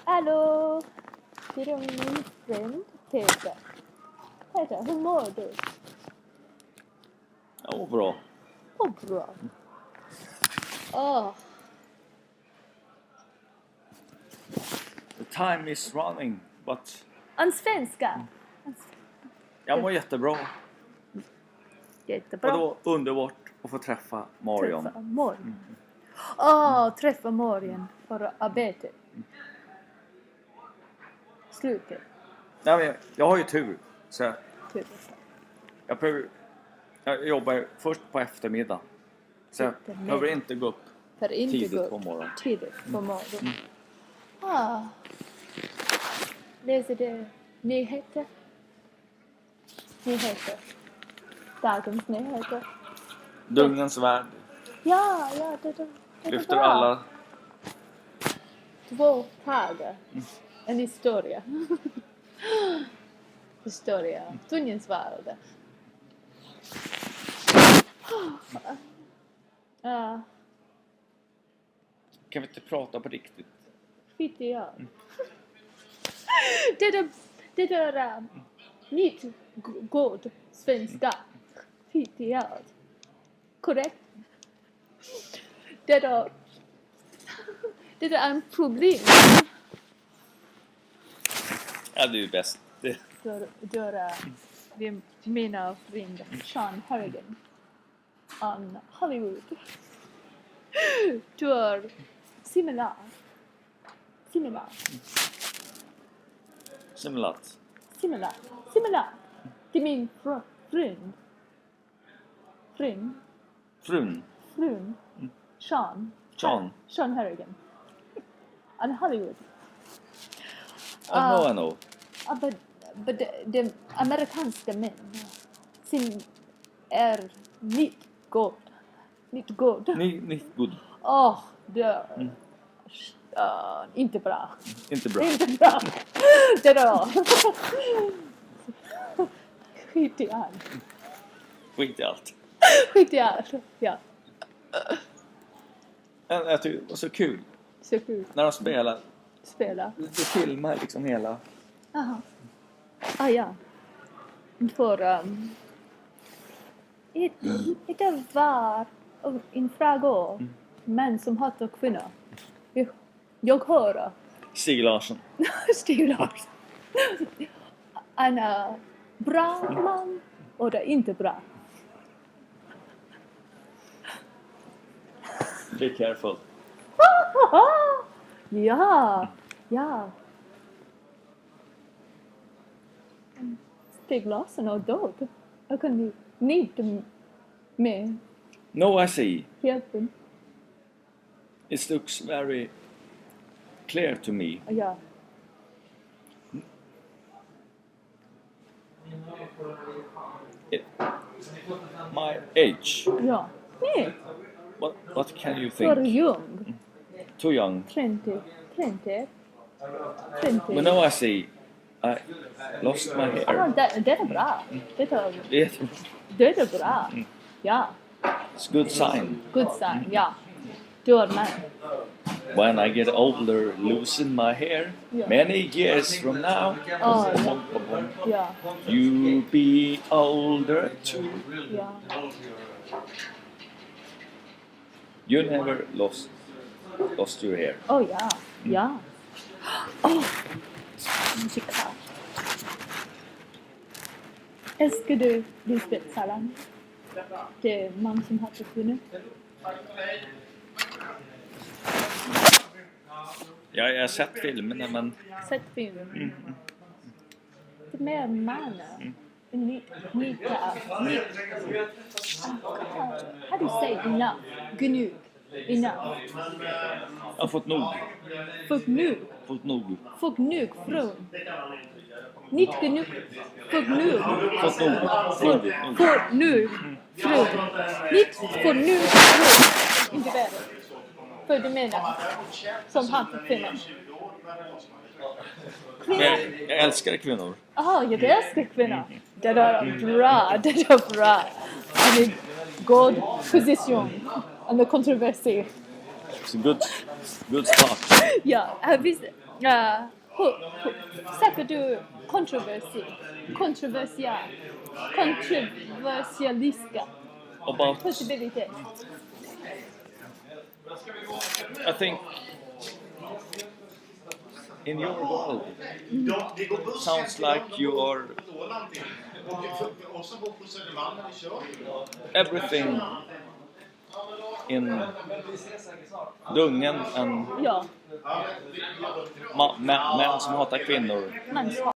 Hallå! Det är min friend Peter. Peter, hur mår du? Ja, bra. Åh, bra. Åh, The time is running, but en svenska. jag mår jättebra. Jättebra. Och då underbart att få träffa Marion. Träffa Marion. Träffa Marion för arbete. Slutet. Nej, men jag har ju tur. Så Typ. jag jobbar först på eftermiddag. Så jag Eftermiddag. behöver inte gå upp För inte tidigt gå på morgonen. tidigt på morgonen. Läser du nyheter? Dagens nyheter. Dungens värld Ja, det är lyfter bra. alla. 2 dagar. En historia. Dungens värld. Kan vi inte prata på riktigt? Skit i jag. Det där nytt god svenska. Skit i jag. Korrekt. Det där är en problem. Ja, det är ju bäst. Det är mina vänner Sean Harrigan on Hollywood. Du är similar. Det är min frun. Sean Harrigan on Hollywood. I know. But de amerikanska män som är Nicht god. Nicht good. Inte bra. Inte bra. Det då. Skit i allt. Skit i allt. Ja. Jag tycker det var så kul. Så kul. När de spelar. Det filmar liksom hela. Aha. Ja. För det var en fråga män som hatar kvinnor. Jag hör Stig Larsson. En bra man och det är inte bra. Be careful. Ja. Stig Larsson är död. Jag kan inte med No, I see. hjälpen. It looks very clear to me. Ja. My age. Ja. Nej. What can you För think? ung. Too young. 30. But now I see. I lost my hair. Det är bra. Det är bra. Ja. It's good sign. Good sign. Ja. Du är man. When I get older, losing my hair. Yeah. Many years from now. Ja. You be older too. Ja. You never lost your hair. Ja. Ja. Musik. Älskar du Lisbeth Salander? Det är man som hatar kvinnor. Jag har sett filmerna, men Sett filmen. Det är mer mannen. How do you say enough? Gnug. Enough. jag har fått nog. Fått gnug från. Nicht genug. Fått gnug från. Nicht fått gnug från. Inte värre. För du menar som hatar kvinnor. Jag älskar kvinnor. Jag älskar kvinnor. Det är bra. En god position. En kontroversi. It's good start. Ja, visst. Säkert du kontroversialiska About, possibilitet. I think, in your world, sounds like you are everything in Dungen and Ja, män som hatar kvinnor. manshat.